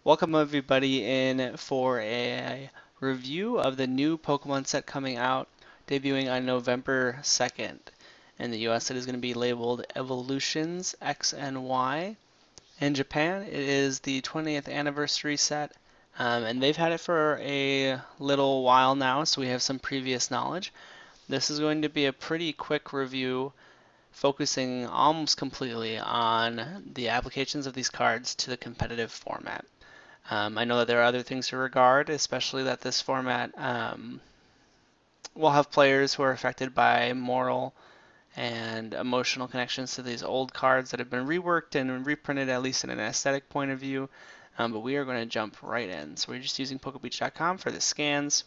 Welcome everybody in for a review of the new Pokemon set coming out, debuting on November 2nd. In the US it is going to be labeled Evolutions X and Y. In Japan it is the 20th anniversary set, and they've had it for a little while now, so we have some previous knowledge. This is going to be a pretty quick review, focusing almost completely on the applications of these cards to the competitive format. I know that there are other things to regard, especially that this format will have players who are affected by moral and emotional connections to these old cards that have been reworked and reprinted, at least in an aesthetic point of view. But we are going to jump right in. So we're just using PokeBeach.com for the scans,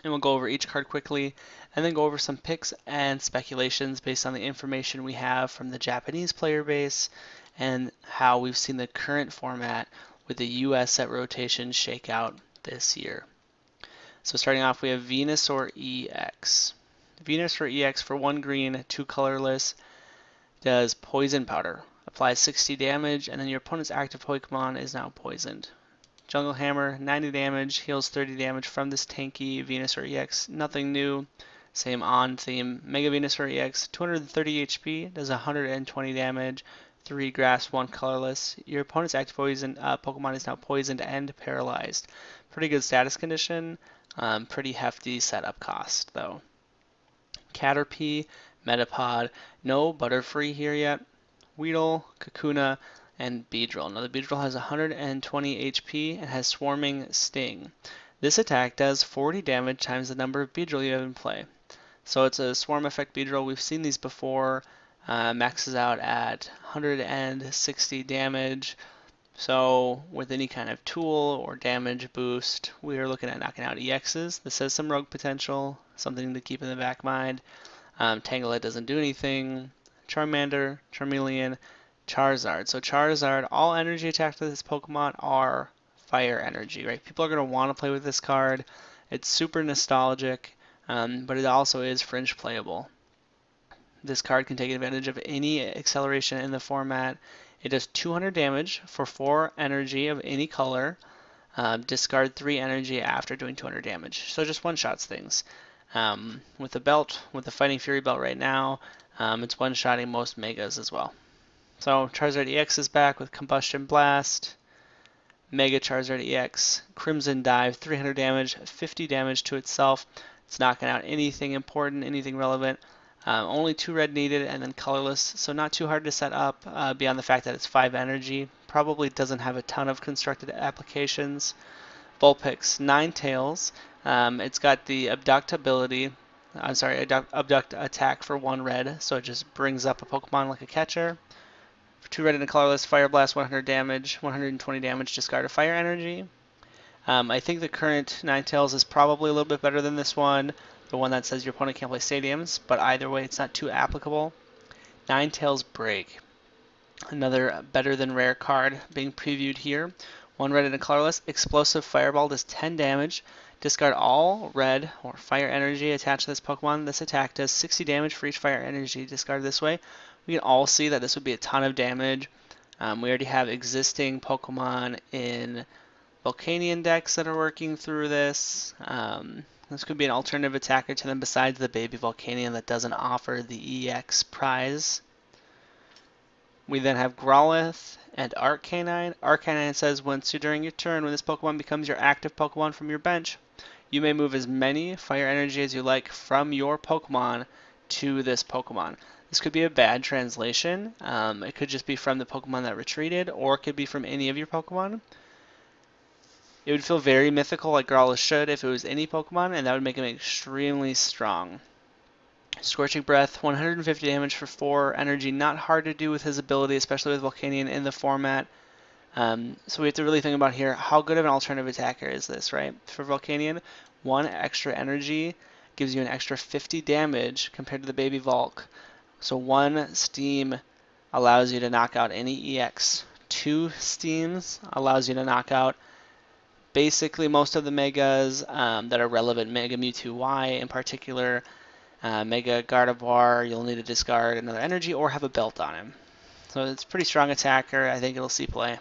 and we'll go over each card quickly, and then go over some picks and speculations based on the information we have from the Japanese player base and how we've seen the current format with the US set rotation shake out this year. So starting off, we have Venusaur EX. Venusaur EX for 1 green, 2 colorless, does Poison Powder. Applies 60 damage, and then your opponent's active Pokemon is now poisoned. Jungle Hammer, 90 damage, heals 30 damage from this tanky Venusaur EX. Nothing new, same on theme. Mega Venusaur EX, 230 HP, does 120 damage, 3 grass, 1 colorless. Your opponent's active Pokemon is now poisoned and paralyzed. Pretty good status condition, pretty hefty setup cost though. Caterpie, Metapod, no Butterfree here yet. Weedle, Kakuna, and Beedrill. Now the Beedrill has 120 HP and has Swarming Sting. This attack does 40 damage times the number of Beedrill you have in play. So it's a Swarm Effect Beedrill. We've seen these before. Maxes out at 160 damage. So with any kind of tool or damage boost, we are looking at knocking out EXs. This has some rogue potential, something to keep in the back mind. Tangela doesn't do anything. Charmander, Charmeleon, Charizard. So Charizard, all energy attacks with this Pokemon are fire energy, right? People are going to want to play with this card. It's super nostalgic, but it also is fringe playable. This card can take advantage of any acceleration in the format. It does 200 damage for 4 energy of any color. Discard 3 energy after doing 200 damage. So just one-shots things. With the belt, with the Fighting Fury belt right now, it's one-shotting most Megas as well. So Charizard EX is back with Combustion Blast, Mega Charizard EX, Crimson Dive, 300 damage, 50 damage to itself. It's knocking out anything important, anything relevant. Only 2 red needed, and then colorless, so not too hard to set up beyond the fact that it's 5 energy. Probably doesn't have a ton of constructed applications. Vulpix, 9 tails. It's got the Abduct ability. Abduct attack for 1 red, so it just brings up a Pokemon like a catcher. For 2 red and a colorless, Fire Blast, 100 damage, 120 damage, discard a fire energy. I think the current Ninetales is probably a little bit better than this one, the one that says your opponent can't play stadiums, but either way it's not too applicable. Ninetales Break, another better than rare card being previewed here. 1 red and a colorless, Explosive Fireball does 10 damage. Discard all red or fire energy attached to this Pokemon. This attack does 60 damage for each fire energy discarded this way. We can all see that this would be a ton of damage. We already have existing Pokemon in Volcanion decks that are working through this. This could be an alternative attacker to them besides the baby Volcanion that doesn't offer the EX prize. We then have Growlithe and Arcanine. Arcanine says during your turn, when this Pokemon becomes your active Pokemon from your bench, you may move as many fire energy as you like from your Pokemon to this Pokemon. This could be a bad translation. It could just be from the Pokemon that retreated, or it could be from any of your Pokemon. It would feel very mythical, like Growlithe should, if it was any Pokemon, and that would make him extremely strong. Scorching Breath, 150 damage for 4 energy. Not hard to do with his ability, especially with Volcanion in the format. So we have to really think about here, how good of an alternative attacker is this, right? For Volcanion, 1 extra energy gives you an extra 50 damage compared to the baby Volk. So 1 Steam allows you to knock out any EX. 2 Steams allows you to knock out basically most of the Megas that are relevant. Mega Mewtwo Y in particular. Mega Gardevoir, you'll need to discard another energy or have a belt on him. So it's a pretty strong attacker. I think it'll see play.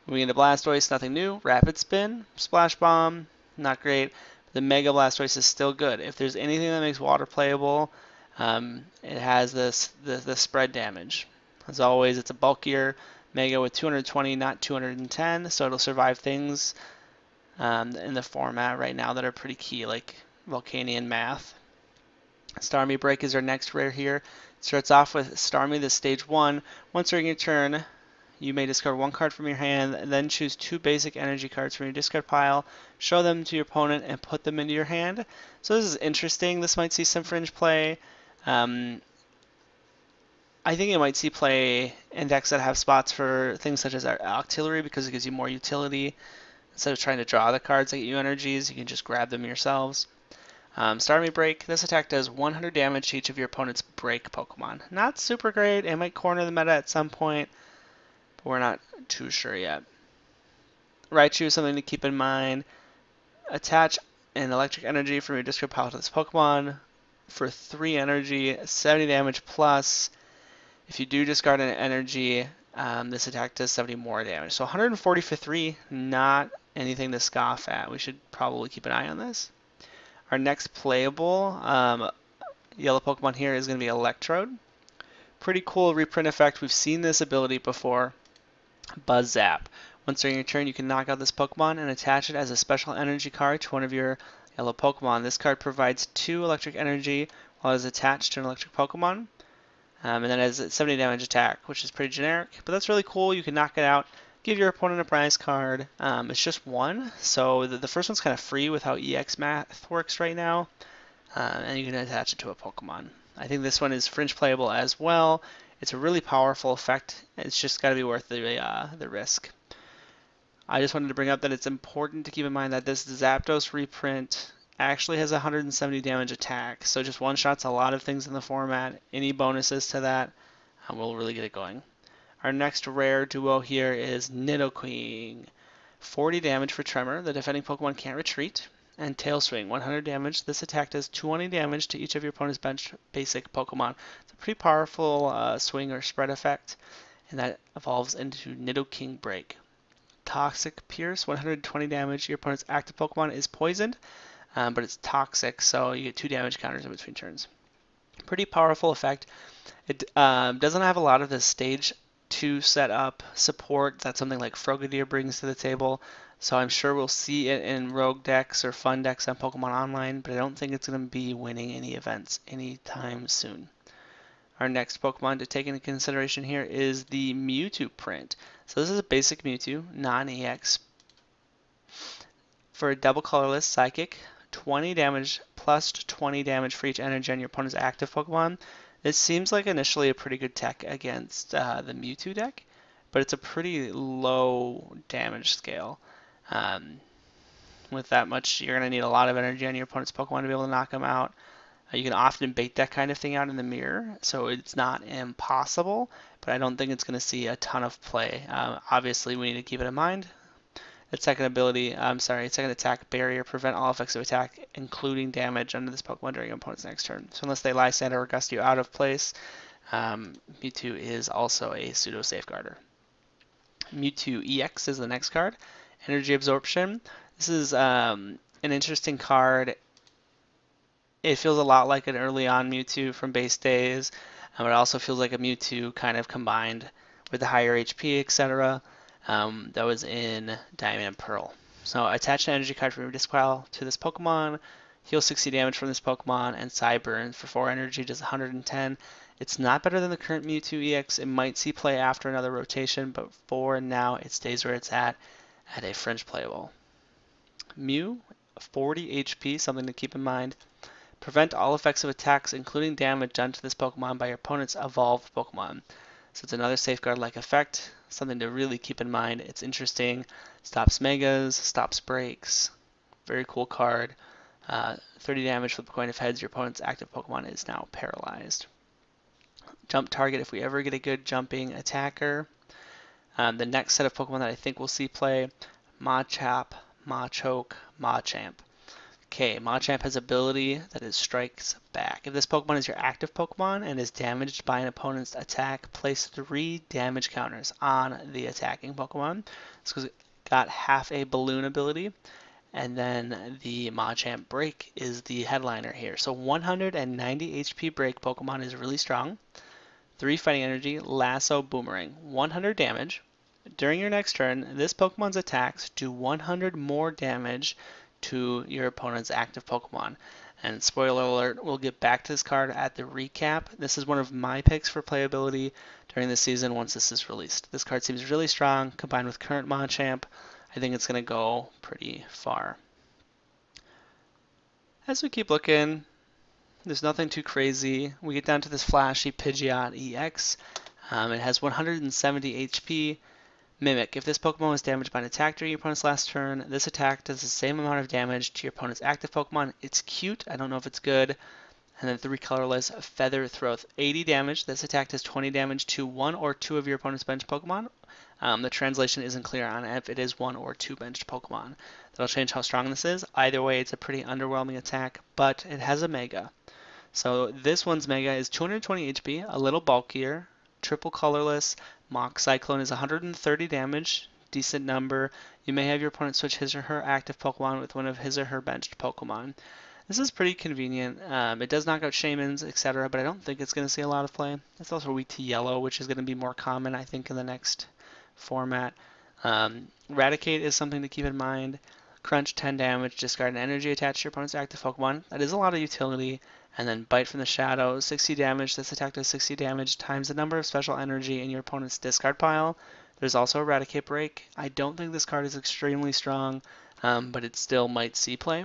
Moving into Blastoise, nothing new. Rapid Spin, Splash Bomb, not great. The Mega Blastoise is still good. If there's anything that makes water playable, it has the spread damage. As always, it's a bulkier Mega with 220, not 210, so it'll survive things in the format right now that are pretty key, like Volcanion Math. Starmie Break is our next rare here. It starts off with Starmie, this stage 1. Once during your turn, you may discard one card from your hand, and then choose 2 basic energy cards from your discard pile, show them to your opponent, and put them into your hand. So this is interesting. This might see some fringe play. I think it might see play in decks that have spots for things such as Octillery because it gives you more utility. Instead of trying to draw the cards that get you energies, you can just grab them yourselves. Starmie Break, this attack does 100 damage to each of your opponent's break Pokemon. Not super great, it might corner the meta at some point, but we're not too sure yet. Raichu is something to keep in mind. Attach an electric energy from your discard pile to this Pokemon for 3 energy, 70 damage plus. If you do discard an energy, this attack does 70 more damage. So 140 for 3, not anything to scoff at. We should probably keep an eye on this. Our next playable yellow Pokemon here is going to be Electrode. Pretty cool reprint effect. We've seen this ability before. Buzz Zap. Once during your turn, you can knock out this Pokemon and attach it as a special energy card to one of your yellow Pokemon. This card provides 2 electric energy while it is attached to an electric Pokemon. And then it has a 70 damage attack, which is pretty generic. But that's really cool. You can knock it out. Give your opponent a prize card. It's just 1, so the first one's kind of free with how EX math works right now, and you can attach it to a Pokemon. I think this one is fringe playable as well. It's a really powerful effect. It's just got to be worth the risk. I just wanted to bring up that it's important to keep in mind that this Zapdos reprint actually has a 170 damage attack, so just one-shots a lot of things in the format. Any bonuses to that will really get it going. Our next rare duo here is Nidoqueen. 40 damage for Tremor. The defending Pokemon can't retreat. And Tail Swing, 100 damage. This attack does 220 damage to each of your opponent's bench basic Pokemon. It's a pretty powerful swing or spread effect, and that evolves into Nidoking Break. Toxic Pierce, 120 damage. Your opponent's active Pokemon is poisoned, but it's toxic, so you get 2 damage counters in between turns. Pretty powerful effect. It doesn't have a lot of the stage 2 setup support that something like Frogadier brings to the table, so I'm sure we'll see it in rogue decks or fun decks on Pokemon Online, but I don't think it's going to be winning any events anytime soon. Our next Pokemon to take into consideration here is the Mewtwo print. So this is a basic Mewtwo, non-EX. For a double colorless Psychic, 20 damage plus 20 damage for each energy on your opponent's active Pokemon. This seems like initially a pretty good tech against the Mewtwo deck, but it's a pretty low damage scale. With that much, you're going to need a lot of energy on your opponent's Pokemon to be able to knock them out. You can often bait that kind of thing out in the mirror, so it's not impossible, but I don't think it's going to see a ton of play. Obviously, we need to keep it in mind. Its second attack, Barrier, prevent all effects of attack, including damage under this Pokemon during your opponent's next turn. So unless they Lysander or gust you out of place, Mewtwo is also a pseudo safeguarder. Mewtwo EX is the next card. Energy Absorption. This is an interesting card. It feels a lot like an early on Mewtwo from base days. It also feels like a Mewtwo kind of combined with the higher HP, etc. That was in Diamond and Pearl. So attach an energy card from your disc pile to this Pokemon, heal 60 damage from this Pokemon, and Psyburn for 4 energy does 110. It's not better than the current Mewtwo EX. It might see play after another rotation, but for now it stays where it's at a fringe playable. Mew, 40 HP, something to keep in mind. Prevent all effects of attacks, including damage done to this Pokemon by your opponent's evolved Pokemon. So it's another safeguard-like effect, something to really keep in mind. It's interesting. Stops Megas, stops breaks. Very cool card. 30 damage flip a coin of heads. Your opponent's active Pokemon is now paralyzed. Jump target if we ever get a good jumping attacker. The next set of Pokemon that I think we'll see play, Machop, Machoke, Machamp. Okay, Machamp has ability that is Strikes Back. If this Pokemon is your active Pokemon and is damaged by an opponent's attack, place 3 damage counters on the attacking Pokemon. It's got half a balloon ability, and then the Machamp Break is the headliner here. So 190 HP Break Pokemon is really strong. 3 Fighting Energy, Lasso, Boomerang, 100 damage. During your next turn, this Pokemon's attacks do 100 more damage to your opponent's active Pokemon. And spoiler alert, we'll get back to this card at the recap. This is one of my picks for playability during the season once this is released. This card seems really strong, combined with current Machamp. I think it's going to go pretty far. As we keep looking, there's nothing too crazy. We get down to this flashy Pidgeot EX. It has 170 HP. Mimic. If this Pokemon was damaged by an attack during your opponent's last turn, this attack does the same amount of damage to your opponent's active Pokemon. It's cute. I don't know if it's good. And then 3 colorless Feather Throat. 80 damage. This attack does 20 damage to 1 or 2 of your opponent's bench Pokemon. The translation isn't clear on if it is 1 or 2 benched Pokemon. That'll change how strong this is. Either way, it's a pretty underwhelming attack, but it has a Mega. So this one's Mega is 220 HP, a little bulkier, triple colorless. Mach Cyclone is 130 damage, decent number. You may have your opponent switch his or her active Pokemon with one of his or her benched Pokemon. This is pretty convenient. It does knock out Shaymins, etc., but I don't think it's going to see a lot of play. It's also weak to Yellow, which is going to be more common, I think, in the next format. Eradicate is something to keep in mind. Crunch, 10 damage, discard an energy attached to your opponent's active Pokemon. That is a lot of utility. And then Bite from the Shadow, 60 damage. This attack does 60 damage times the number of special energy in your opponent's discard pile. There's also Eradicate Break. I don't think this card is extremely strong, but it still might see play.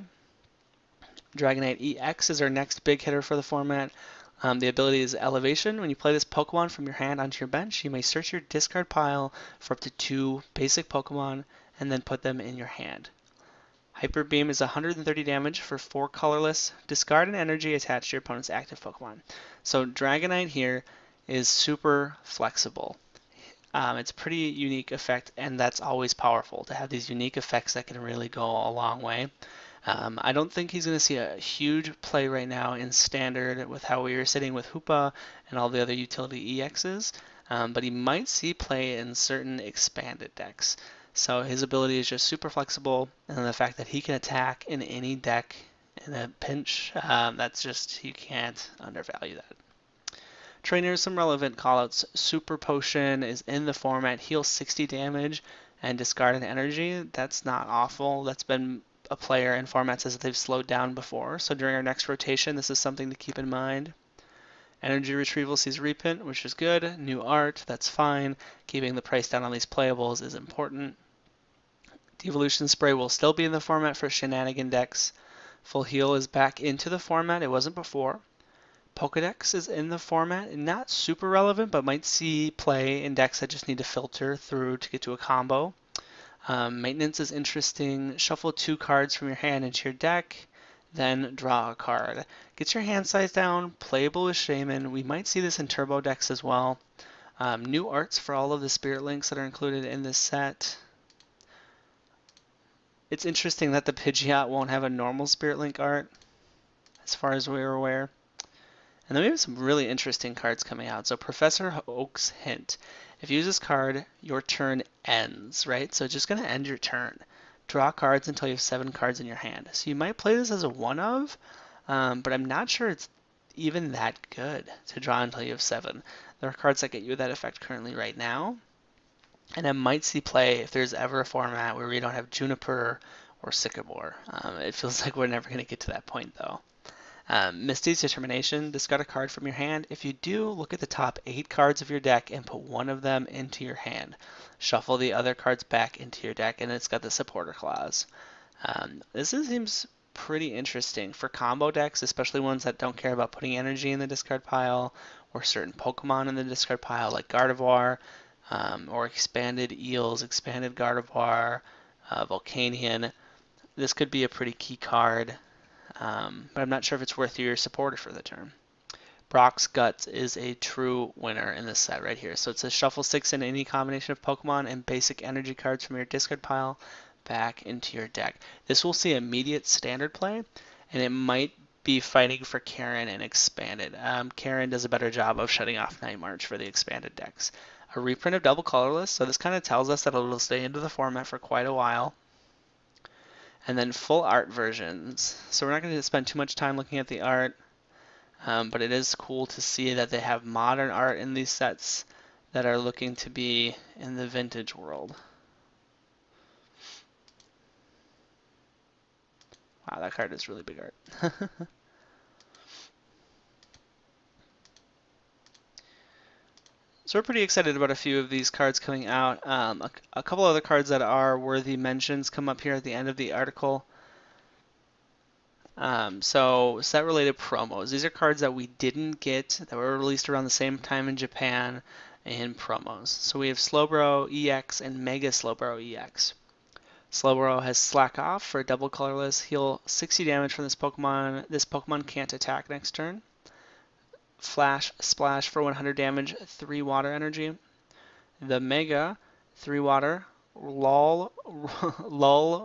Dragonite EX is our next big hitter for the format. The ability is Elevation. When you play this Pokemon from your hand onto your bench, you may search your discard pile for up to 2 basic Pokemon and then put them in your hand. Hyper Beam is 130 damage for 4 colorless. Discard an energy attached to your opponent's active Pokemon. So Dragonite here is super flexible. It's a pretty unique effect, and that's always powerful to have these unique effects that can really go a long way. I don't think he's going to see a huge play right now in Standard with how we were sitting with Hoopa and all the other utility EXs, but he might see play in certain expanded decks. So his ability is just super flexible, and the fact that he can attack in any deck in a pinch, that's just, you can't undervalue that. Trainers, some relevant callouts. Super Potion is in the format, heals 60 damage and discard an energy. That's not awful. That's been a player in formats as they've slowed down before. So during our next rotation, this is something to keep in mind. Energy Retrieval sees Reprint, which is good. New art, that's fine. Keeping the price down on these playables is important. Devolution Spray will still be in the format for shenanigan decks. Full Heal is back into the format. It wasn't before. Pokedex is in the format. Not super relevant, but might see play in decks that just need to filter through to get to a combo. Maintenance is interesting. Shuffle 2 cards from your hand into your deck, then draw a card. Gets your hand size down, playable with Shaymin. We might see this in turbo decks as well. New arts for all of the Spirit Links that are included in this set. It's interesting that the Pidgeot won't have a normal Spirit Link art, as far as we are aware. And then we have some really interesting cards coming out. So Professor Oak's Hint. If you use this card, your turn ends, right? So it's just going to end your turn. Draw cards until you have 7 cards in your hand. So you might play this as a one-of, but I'm not sure it's even that good to draw until you have 7. There are cards that get you that effect currently right now. And it might see play if there's ever a format where we don't have Juniper or Sycamore. It feels like we're never going to get to that point, though. Misty's Determination, discard a card from your hand. If you do, look at the top 8 cards of your deck and put one of them into your hand. Shuffle the other cards back into your deck, and it's got the supporter clause. This seems pretty interesting for combo decks, especially ones that don't care about putting energy in the discard pile, or certain Pokemon in the discard pile, like Gardevoir, or expanded Eels, expanded Gardevoir, Volcanion. This could be a pretty key card. But I'm not sure if it's worth your supporter for the turn. Brock's Guts is a true winner in this set right here. So it's a shuffle 6 in any combination of Pokemon and basic energy cards from your discard pile. back into your deck. This will see immediate standard play, and it might be fighting for Karen and expanded. Karen does a better job of shutting off Night March for the expanded decks. A reprint of Double Colorless, so this kind of tells us that it'll stay into the format for quite a while. And then full art versions. So we're not going to spend too much time looking at the art, but it is cool to see that they have modern art in these sets that are looking to be in the vintage world. Wow, that card is really big art. So we're pretty excited about a few of these cards coming out. A couple other cards that are worthy mentions come up here at the end of the article. So set-related promos. These are cards that we didn't get that were released around the same time in Japan in promos. So we have Slowbro EX and Mega Slowbro EX. Slowbro has Slack Off for a double colorless, heal 60 damage from this Pokemon. This Pokemon can't attack next turn. Flash Splash for 100 damage, 3 water energy. The Mega, 3 water, lull,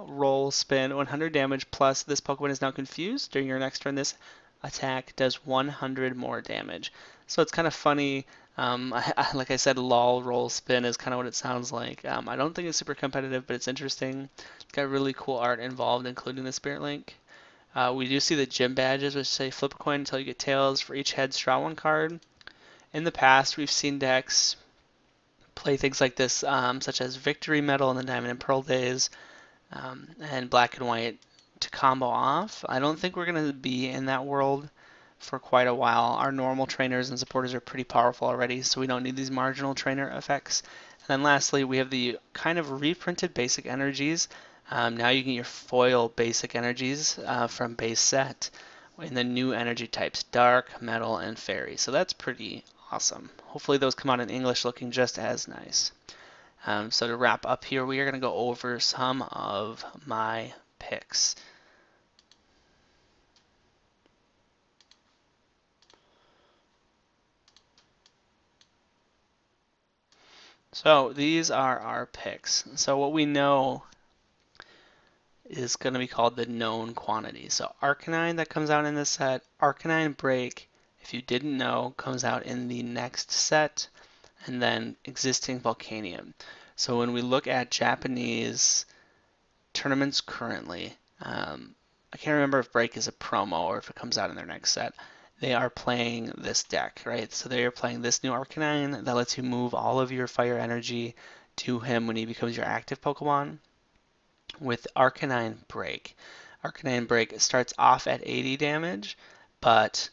roll, spin, 100 damage, plus this Pokemon is now confused. During your next turn, this attack does 100 more damage. So it's kind of funny. Like I said, lull, roll, spin is kind of what it sounds like. I don't think it's super competitive, but it's interesting. It's got really cool art involved, including the Spirit Link. We do see the gym badges, which say flip a coin until you get tails. For each head, draw one card. In the past, we've seen decks play things like this, such as Victory Medal in the Diamond and Pearl days, and Black and White to combo off. I don't think we're going to be in that world for quite a while. Our normal trainers and supporters are pretty powerful already, so we don't need these marginal trainer effects. And then lastly, we have the kind of reprinted basic energies. Now you get your foil basic energies from base set in the new energy types, Dark, Metal, and Fairy. So that's pretty awesome. Hopefully those come out in English looking just as nice. So to wrap up here, we are going to go over some of my picks. So these are our picks. So what we know is going to be called the known quantity. So Arcanine that comes out in this set, Arcanine Break, if you didn't know, comes out in the next set, and then existing Volcanion. So when we look at Japanese tournaments currently, I can't remember if Break is a promo or if it comes out in their next set. They are playing this deck, right? So they are playing this new Arcanine that lets you move all of your fire energy to him when he becomes your active Pokemon with Arcanine Break. Arcanine Break starts off at 80 damage, but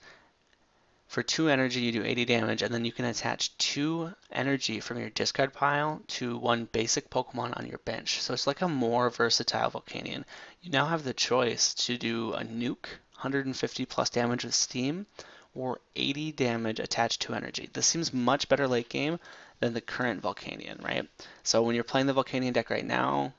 for 2 energy you do 80 damage, and then you can attach 2 energy from your discard pile to 1 basic Pokemon on your bench. So it's like a more versatile Volcanion. You now have the choice to do a nuke, 150 plus damage with Steam, or 80 damage attached to energy. This seems much better late game than the current Volcanion, right? So when you're playing the Volcanion deck right now,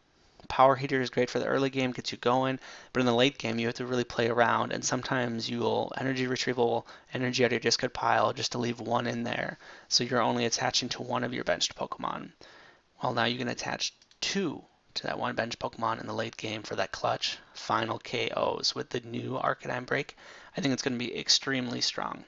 Power Heater is great for the early game, gets you going, but in the late game you have to really play around, and sometimes you'll energy retrieval energy out of your discard pile just to leave 1 in there, so you're only attaching to 1 of your benched Pokemon. Well, now you can attach 2 to that 1 bench Pokemon in the late game for that clutch final KOs with the new Arcanine Break. I think it's going to be extremely strong.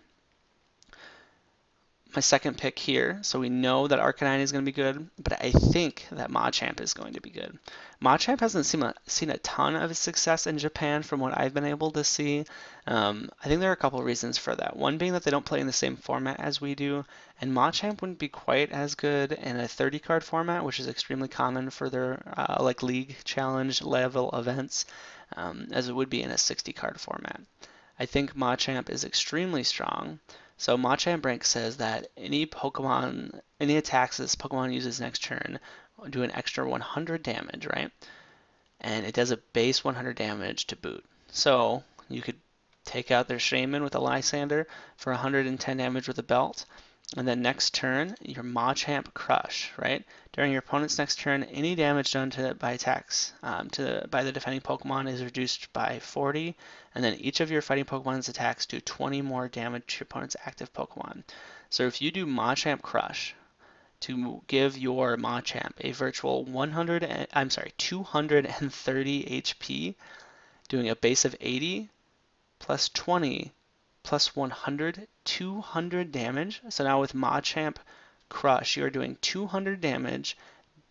My second pick here, so we know that Arcanine is going to be good, but I think that Machamp is going to be good. Machamp hasn't seen a ton of success in Japan from what I've been able to see. I think there are a couple of reasons for that. One being that they don't play in the same format as we do, and Machamp wouldn't be quite as good in a 30-card format, which is extremely common for their like league challenge level events, as it would be in a 60-card format. I think Machamp is extremely strong. So Machamp Break says that any attacks this Pokemon uses next turn do an extra 100 damage, right? And it does a base 100 damage to boot. So you could take out their Shaman with a Lysander for 110 damage with a belt, and then next turn, your Machamp Crush, right? During your opponent's next turn, any damage done by attacks by the defending Pokemon is reduced by 40, and then each of your fighting Pokemon's attacks do 20 more damage to your opponent's active Pokemon. So if you do Machamp Crush, to give your Machamp a virtual 230 HP, doing a base of 80 plus 20 plus 100, 200 damage. So now with Machamp Crush, you're doing 200 damage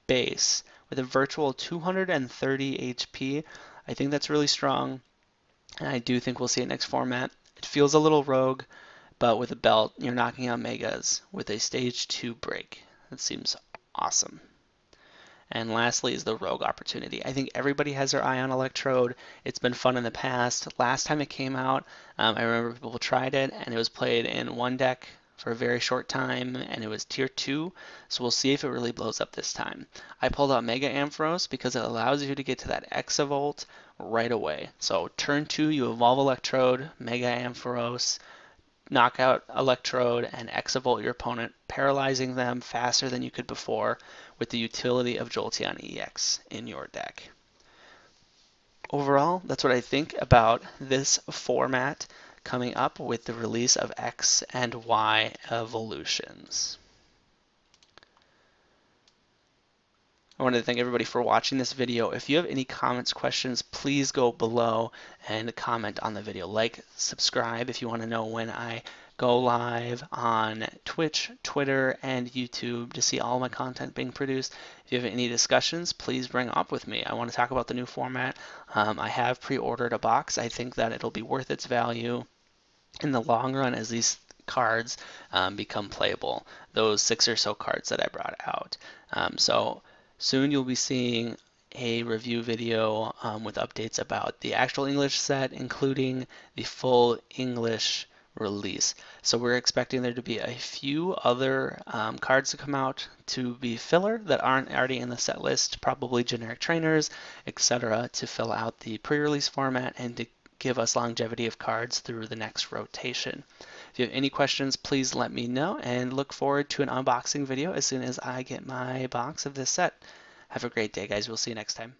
base with a virtual 230 HP. I think that's really strong, and I do think we'll see it next format. It feels a little rogue, but with a belt, you're knocking out Megas with a stage 2 break. That seems awesome. And lastly is the Rogue opportunity. I think everybody has their eye on Electrode. It's been fun in the past. Last time it came out, I remember people tried it, and it was played in one deck for a very short time, and it was tier 2, so we'll see if it really blows up this time. I pulled out Mega Ampharos because it allows you to get to that Exavolt right away. So turn 2, you evolve Electrode, Mega Ampharos, knock out Electrode, and Exavolt your opponent, paralyzing them faster than you could before with the utility of Jolteon EX in your deck. Overall, that's what I think about this format coming up with the release of X and Y Evolutions. I wanted to thank everybody for watching this video. If you have any comments, questions, please go below and comment on the video. Like, subscribe if you want to know when I go live on Twitch, Twitter, and YouTube to see all my content being produced. If you have any discussions, please bring up with me. I want to talk about the new format. I have pre-ordered a box. I think that it'll be worth its value in the long run as these cards become playable, those 6 or so cards that I brought out. So soon you'll be seeing a review video with updates about the actual English set, including the full English release. So we're expecting there to be a few other cards to come out to be filler that aren't already in the set list, probably generic trainers, etc., to fill out the pre-release format and to give us longevity of cards through the next rotation. If you have any questions, please let me know, and look forward to an unboxing video as soon as I get my box of this set. Have a great day, guys. We'll see you next time.